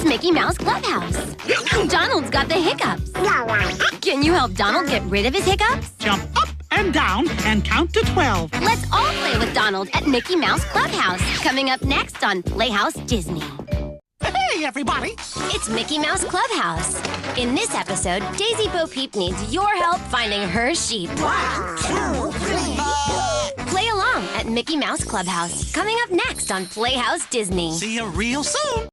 It's Mickey Mouse Clubhouse. Donald's got the hiccups. Can you help Donald get rid of his hiccups? Jump up and down and count to 12. Let's all play with Donald at Mickey Mouse Clubhouse. Coming up next on Playhouse Disney. Hey, everybody! It's Mickey Mouse Clubhouse. In this episode, Daisy Bo-Peep needs your help finding her sheep. 1, 2, 3. Play along at Mickey Mouse Clubhouse. Coming up next on Playhouse Disney. See you real soon!